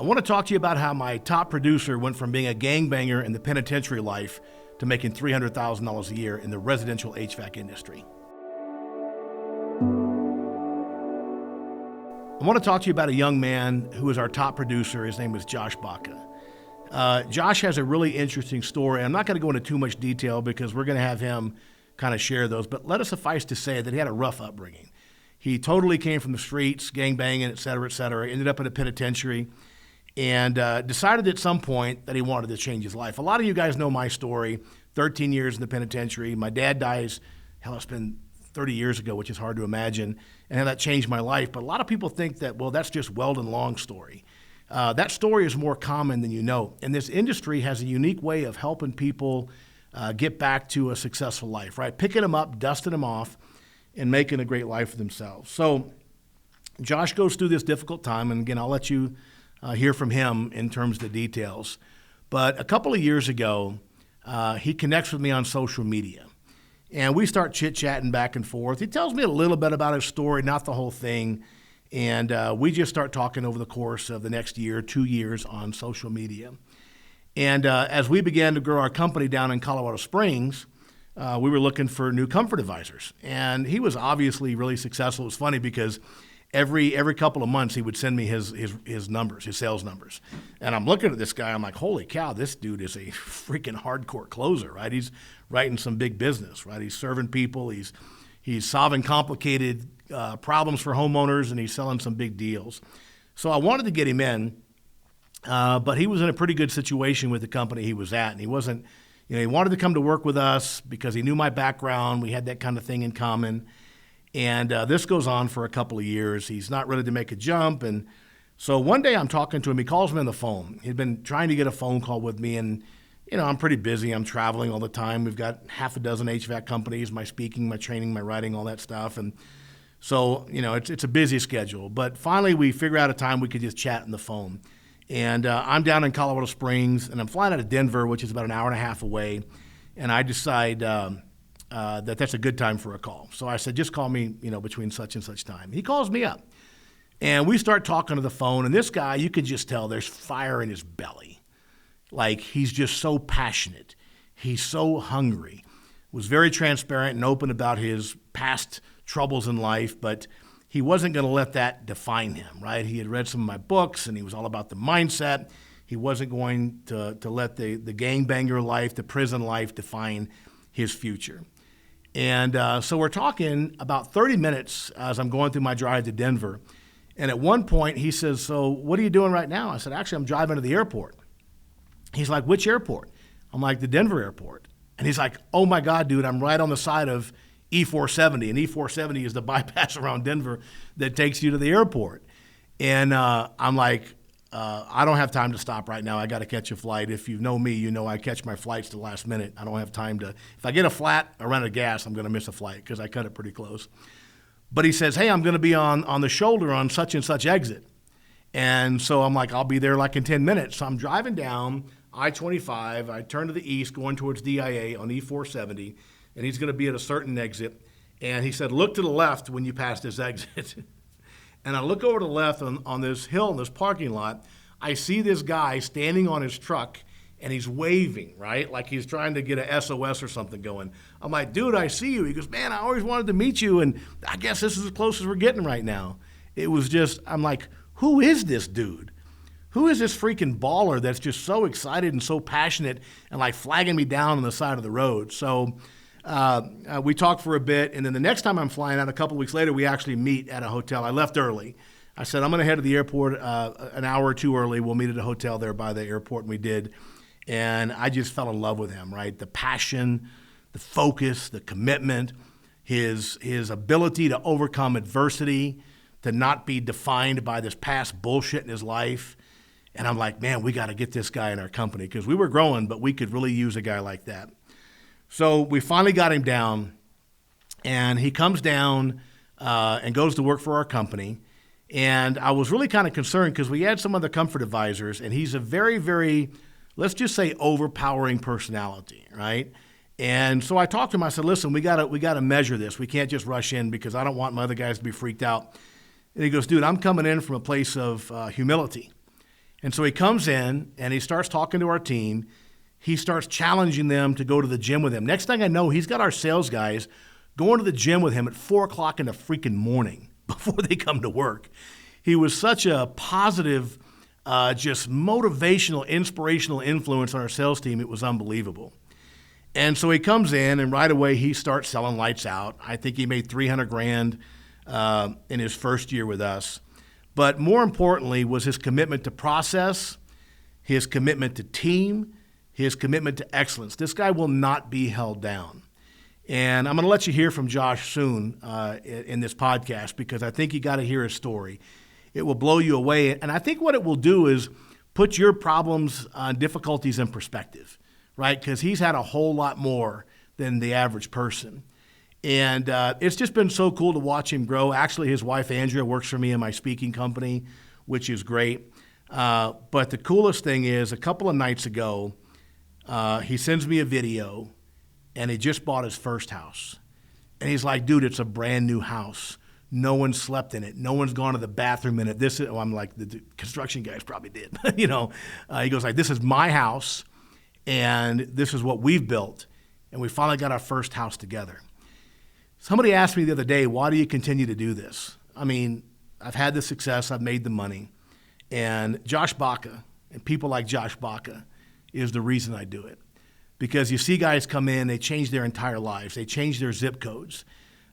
I want to talk to you about how my top producer went from being a gangbanger in the penitentiary life to making $300,000 a year in the residential HVAC industry. I want to talk to you about a young man who is our top producer. His name is Josh Baca. Josh has a really interesting story. I'm not going to go into too much detail because we're going to have him kind of share those, but let us suffice to say that he had a rough upbringing. He totally came from the streets, gangbanging, et cetera, ended up in a penitentiary, and decided at some point that he wanted to change his life. A lot of you guys know my story, 13 years in the penitentiary. My dad dies, it's been 30 years ago, which is hard to imagine, and how that changed my life. But a lot of people think that, well, that's just Weldon Long's story. That story is more common than you know. And this industry has a unique way of helping people get back to a successful life, right? Picking them up, dusting them off, and making a great life for themselves. So Josh goes through this difficult time, and again, I'll let you hear from him in terms of the details. But a couple of years ago, he connects with me on social media, and we start chit-chatting back and forth. He tells me a little bit about his story, not the whole thing, and we just start talking over the course of the next year, 2 years on social media. And as we began to grow our company down in Colorado Springs, we were looking for new comfort advisors, and he was obviously really successful. It was funny because every couple of months he would send me his numbers, his sales numbers. And I'm looking at this guy, I'm like, holy cow, this dude is a freaking hardcore closer, right? He's writing some big business, right? He's serving people, he's solving complicated problems for homeowners, and he's selling some big deals. So I wanted to get him in, but he was in a pretty good situation with the company he was at, and he wasn't, he wanted to come to work with us because he knew my background. We had that kind of thing in common. And this goes on for a couple of years. He's not ready to make a jump. And so one day I'm talking to him. He calls me on the phone. He'd been trying to get a phone call with me. And, I'm pretty busy. I'm traveling all the time. We've got half a dozen HVAC companies, my speaking, my training, my writing, all that stuff. And so, it's a busy schedule. But finally we figure out a time we could just chat on the phone. And I'm down in Colorado Springs, and I'm flying out of Denver, which is about an hour and a half away. And I decide that that's a good time for a call. So I said, just call me, between such and such time. He calls me up, and we start talking to the phone. And this guy, you could just tell there's fire in his belly. Like, he's just so passionate. He's so hungry. Was very transparent and open about his past troubles in life, but he wasn't going to let that define him, right? He had read some of my books, and he was all about the mindset. He wasn't going to let the gangbanger life, the prison life define his future. And so we're talking about 30 minutes as I'm going through my drive to Denver. And at one point, he says, so what are you doing right now? I said, actually, I'm driving to the airport. He's like, which airport? I'm like, the Denver airport. And he's like, oh, my God, dude, I'm right on the side of E470, and E470 is the bypass around Denver that takes you to the airport. And I'm like, I don't have time to stop right now. I got to catch a flight. If you know me, you know I catch my flights to the last minute. I don't have time to, if I get a flat or run out of gas, I'm going to miss a flight because I cut it pretty close. But he says, hey, I'm going to be on the shoulder on such and such exit. And so I'm like, I'll be there like in 10 minutes. So I'm driving down I-25. I turn to the east going towards DIA on E470. And he's going to be at a certain exit. And he said, look to the left when you pass this exit. And I look over to the left on this hill in this parking lot. I see this guy standing on his truck, and he's waving, right? Like he's trying to get a SOS or something going. I'm like, dude, I see you. He goes, man, I always wanted to meet you, and I guess this is as close as we're getting right now. It was just, I'm like, who is this dude? Who is this freaking baller that's just so excited and so passionate and like flagging me down on the side of the road? So we talked for a bit, and then the next time I'm flying out, a couple of weeks later, we actually meet at a hotel. I left early. I said, I'm going to head to the airport an hour or two early. We'll meet at a hotel there by the airport, and we did. And I just fell in love with him, right? The passion, the focus, the commitment, his ability to overcome adversity, to not be defined by this past bullshit in his life. And I'm like, man, we got to get this guy in our company because we were growing, but we could really use a guy like that. So we finally got him down, and he comes down and goes to work for our company. And I was really kind of concerned because we had some other comfort advisors, and he's a very, very, let's just say, overpowering personality, right? And so I talked to him. I said, listen, we got to measure this. We can't just rush in because I don't want my other guys to be freaked out. And he goes, dude, I'm coming in from a place of humility. And so he comes in and he starts talking to our team. He starts challenging them to go to the gym with him. Next thing I know, he's got our sales guys going to the gym with him at 4 o'clock in the freaking morning before they come to work. He was such a positive, just motivational, inspirational influence on our sales team. It was unbelievable. And so he comes in and right away he starts selling lights out. I think he made $300,000 in his first year with us. But more importantly was his commitment to process, his commitment to team, his commitment to excellence. This guy will not be held down. And I'm going to let you hear from Josh soon in this podcast because I think you got to hear his story. It will blow you away. And I think what it will do is put your problems and difficulties in perspective, right? Because he's had a whole lot more than the average person. And it's just been so cool to watch him grow. Actually, his wife, Andrea, works for me in my speaking company, which is great. But the coolest thing is a couple of nights ago, he sends me a video, and he just bought his first house. And he's like, dude, it's a brand new house. No one slept in it. No one's gone to the bathroom in it. I'm like, the construction guys probably did. He goes like, this is my house, and this is what we've built. And we finally got our first house together. Somebody asked me the other day, why do you continue to do this? I mean, I've had the success, I've made the money, and Josh Baca and people like Josh Baca is the reason I do it. Because you see guys come in, they change their entire lives, they change their zip codes,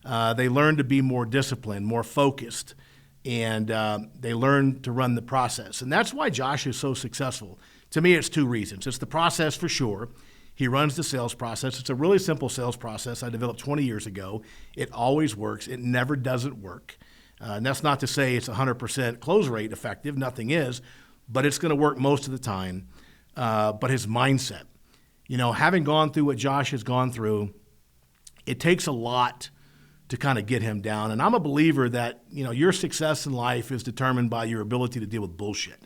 they learn to be more disciplined, more focused, and they learn to run the process. And that's why Josh is so successful. To me, it's 2 reasons. It's the process for sure. He runs the sales process. It's a really simple sales process I developed 20 years ago. It always works. It never doesn't work. And that's not to say it's 100% close rate effective. Nothing is. But it's going to work most of the time. But his mindset, having gone through what Josh has gone through, it takes a lot to kind of get him down. And I'm a believer that, your success in life is determined by your ability to deal with bullshit.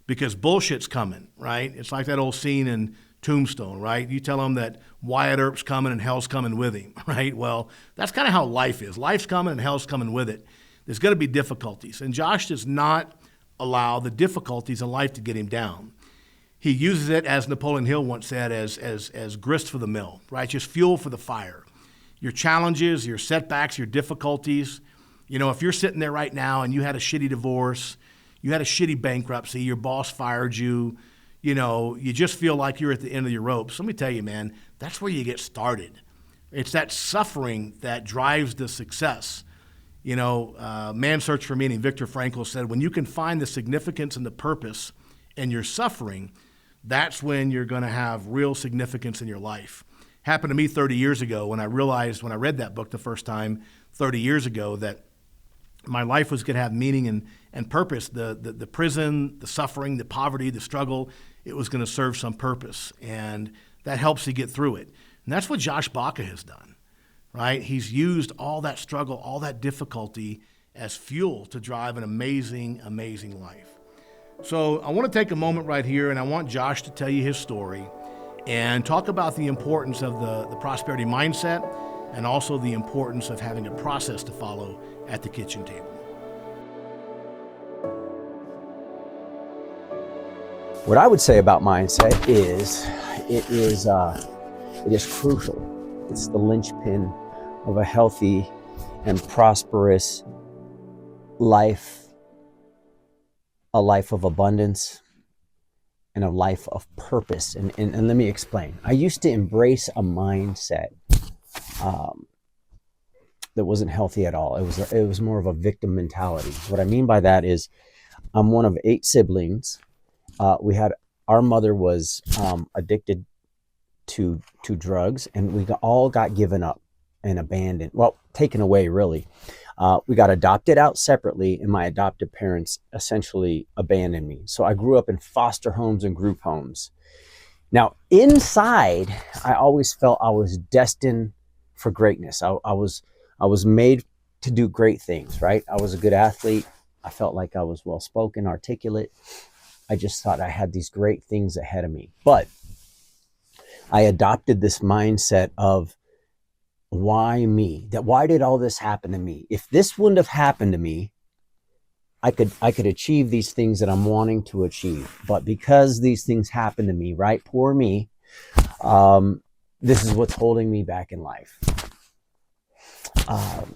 Because bullshit's coming, right? It's like that old scene in Tombstone, right? You tell him that Wyatt Earp's coming and hell's coming with him, right? Well, that's kind of how life is. Life's coming and hell's coming with it. There's going to be difficulties. And Josh does not allow the difficulties in life to get him down. He uses it, as Napoleon Hill once said, as grist for the mill, right? Just fuel for the fire. Your challenges, your setbacks, your difficulties. If you're sitting there right now and you had a shitty divorce, you had a shitty bankruptcy, your boss fired you, you just feel like you're at the end of your ropes. Let me tell you, man, that's where you get started. It's that suffering that drives the success. Man's Search for Meaning, Viktor Frankl said, when you can find the significance and the purpose in your suffering, that's when you're going to have real significance in your life. Happened to me 30 years ago when I realized, when I read that book the first time 30 years ago, that my life was going to have meaning and purpose. The prison, the suffering, the poverty, the struggle, it was going to serve some purpose. And that helps you get through it. And that's what Josh Baca has done, right? He's used all that struggle, all that difficulty as fuel to drive an amazing, amazing life. So I want to take a moment right here, and I want Josh to tell you his story and talk about the importance of the prosperity mindset and also the importance of having a process to follow at the kitchen table. What I would say about mindset is it is crucial. It's the linchpin of a healthy and prosperous life, a life of abundance, and a life of purpose. And let me explain. I used to embrace a mindset that wasn't healthy at all. It was more of a victim mentality. What I mean by that is I'm one of 8 siblings. Our mother was addicted to drugs, and we all got given up and abandoned. Well, taken away, really. We got adopted out separately, and my adoptive parents essentially abandoned me. So I grew up in foster homes and group homes. Now, inside, I always felt I was destined for greatness. I was made to do great things, right? I was a good athlete. I felt like I was well-spoken, articulate. I just thought I had these great things ahead of me. But I adopted this mindset of, why me? Why did all this happen to me? If this wouldn't have happened to me, I could achieve these things that I'm wanting to achieve, but because these things happen to me, right? Poor me. This is what's holding me back in life.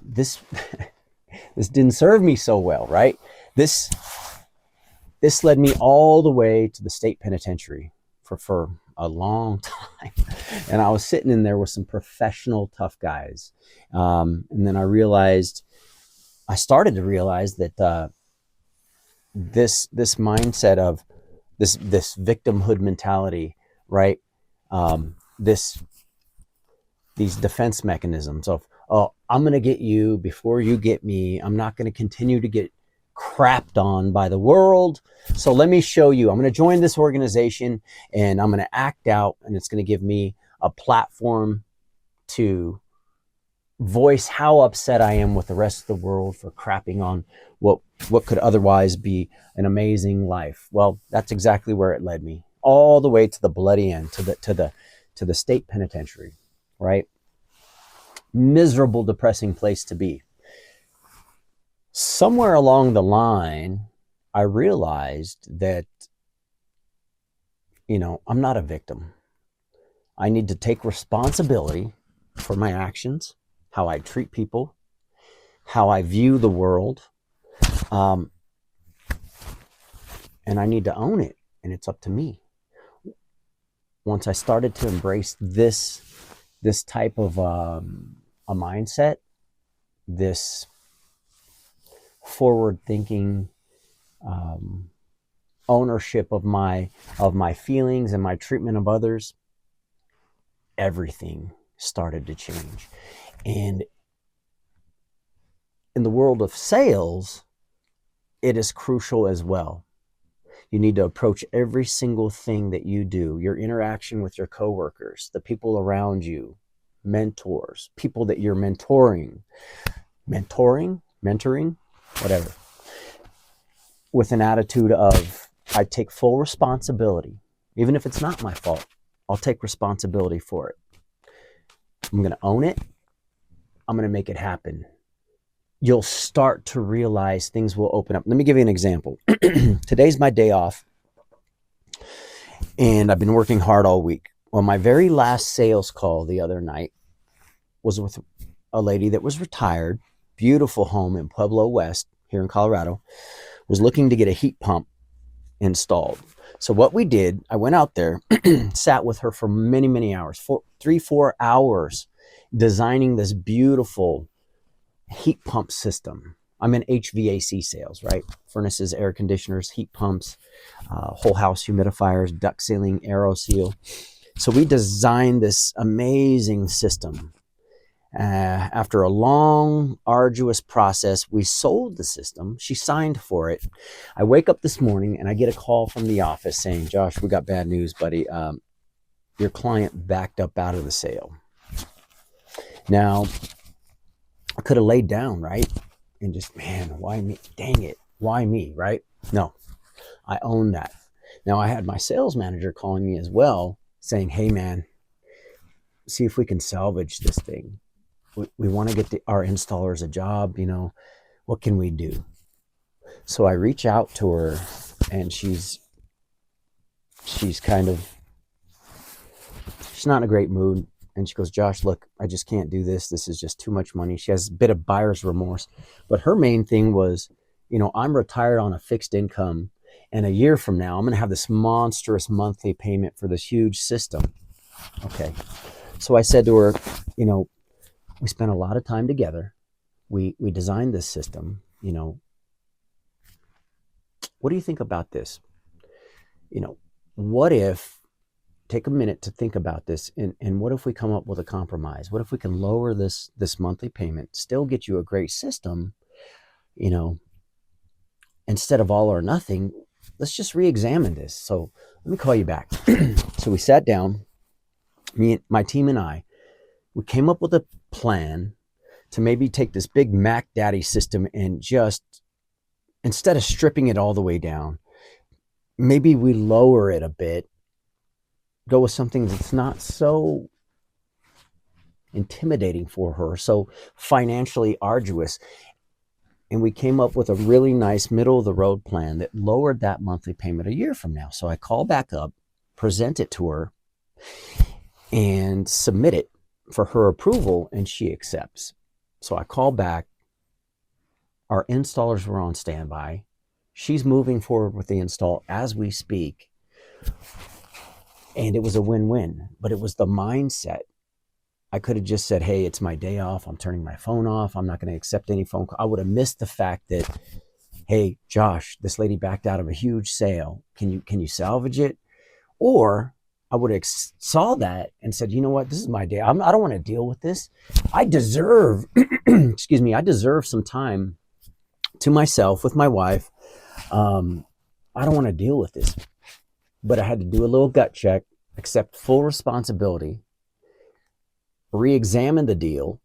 This this didn't serve me so well, right? This led me all the way to the state penitentiary for a long time, and I was sitting in there with some professional tough guys, and then I started to realize that this mindset of this victimhood mentality, right? These defense mechanisms of, oh, I'm going to get you before you get me. I'm not going to continue to get crapped on by the world. So let me show you. I'm going to join this organization and I'm going to act out, and it's going to give me a platform to voice how upset I am with the rest of the world for crapping on what could otherwise be an amazing life. Well, that's exactly where it led me, all the way to the bloody end, to the state penitentiary, right? Miserable, depressing place to be. Somewhere along the line, I realized that, I'm not a victim. I need to take responsibility for my actions, how I treat people, how I view the world, and I need to own it, and it's up to me. Once I started to embrace this type of a mindset, this forward-thinking ownership of my feelings and my treatment of others, everything started to change. And in the world of sales, it is crucial as well. You need to approach every single thing that you do, your interaction with your coworkers, the people around you, mentors, people that you're mentoring, whatever, with an attitude of, I take full responsibility. Even if it's not my fault, I'll take responsibility for it. I'm going to own it. I'm going to make it happen. You'll start to realize things will open up. Let me give you an example. Today's my day off, and I've been working hard all week. Well, my very last sales call the other night was with a lady that was retired, beautiful home in Pueblo West here in Colorado, was looking to get a heat pump installed. So what we did, I went out there, sat with her for many, many hours, 3-4 hours, designing this beautiful heat pump system. I'm in HVAC sales, right? Furnaces, air conditioners, heat pumps, whole house humidifiers, duct sealing, AeroSeal. So we designed this amazing system. After a long, arduous process, we sold the system. She signed for it. I wake up this morning and I get a call from the office saying, Josh, we got bad news, buddy. Your client backed up out of the sale. Now, I could have laid down, right? And just, man, why me? Dang it. Why me, right? No, I own that. Now, I had my sales manager calling me as well saying, hey, man, see if we can salvage this thing. We want to get our installers a job, what can we do? So I reach out to her, and she's not in a great mood. And she goes, Josh, look, I just can't do this. This is just too much money. She has a bit of buyer's remorse. But her main thing was, I'm retired on a fixed income, and a year from now, I'm going to have this monstrous monthly payment for this huge system. Okay. So I said to her, we spent a lot of time together. We designed this system. What do you think about this? What if, take a minute to think about this, and what if we come up with a compromise? What if we can lower this monthly payment, still get you a great system, instead of all or nothing? Let's just re-examine this. So let me call you back. So we sat down, my team and I, we came up with a plan to maybe take this big Mac Daddy system and just, instead of stripping it all the way down, maybe we lower it a bit, go with something that's not so intimidating for her, so financially arduous. And we came up with a really nice middle of the road plan that lowered that monthly payment a year from now. So I call back up, present it to her, and submit it for her approval, and she accepts. So I call back. Our installers were on standby. She's moving forward with the install as we speak. And it was a win-win, but it was the mindset. I could have just said, hey, it's my day off. I'm turning my phone off. I'm not going to accept any phone call. I would have missed the fact that, hey, Josh, this lady backed out of a huge sale. Can you salvage it? Or I would have saw that and said, you know what, this is my day. I don't want to deal with this. I deserve, excuse me, I deserve some time to myself with my wife. I don't want to deal with this. But I had to do a little gut check, accept full responsibility, re-examine the deal,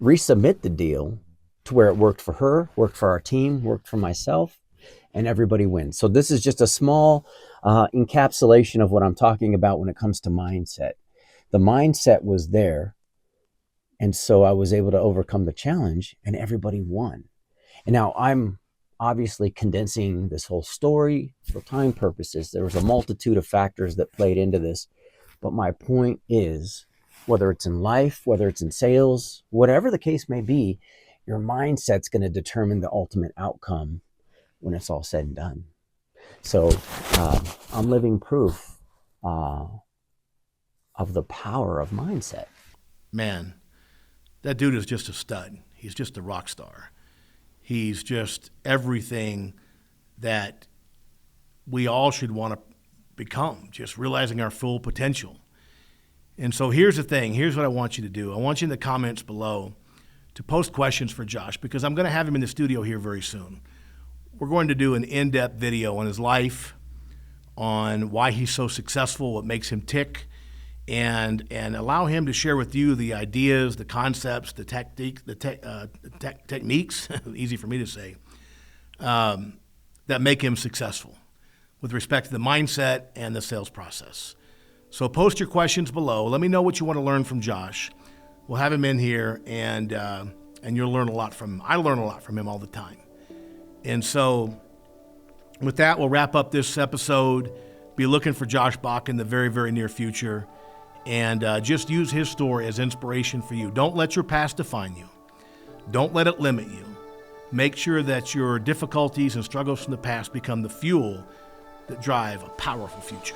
resubmit the deal to where it worked for her, worked for our team, worked for myself, and everybody wins. So this is just a small encapsulation of what I'm talking about when it comes to mindset. The mindset was there, and so I was able to overcome the challenge, and everybody won. And now I'm obviously condensing this whole story for time purposes. There was a multitude of factors that played into this, but my point is, whether it's in life, whether it's in sales, whatever the case may be, your mindset's going to determine the ultimate outcome when it's all said and done. So I'm living proof of the power of mindset. Man, that dude is just a stud. He's just a rock star. He's just everything that we all should want to become, just realizing our full potential. And so here's the thing. Here's what I want you to do. I want you in the comments below to post questions for Josh, because I'm going to have him in the studio here very soon. We're going to do an in-depth video on his life, on why he's so successful, what makes him tick, and allow him to share with you the ideas, the concepts, the techniques, easy for me to say, that make him successful with respect to the mindset and the sales process. So post your questions below. Let me know what you want to learn from Josh. We'll have him in here, and you'll learn a lot from him. I learn a lot from him all the time. And so with that, we'll wrap up this episode. Be looking for Josh Baca in the very, very near future. And just use his story as inspiration for you. Don't let your past define you. Don't let it limit you. Make sure that your difficulties and struggles from the past become the fuel that drive a powerful future.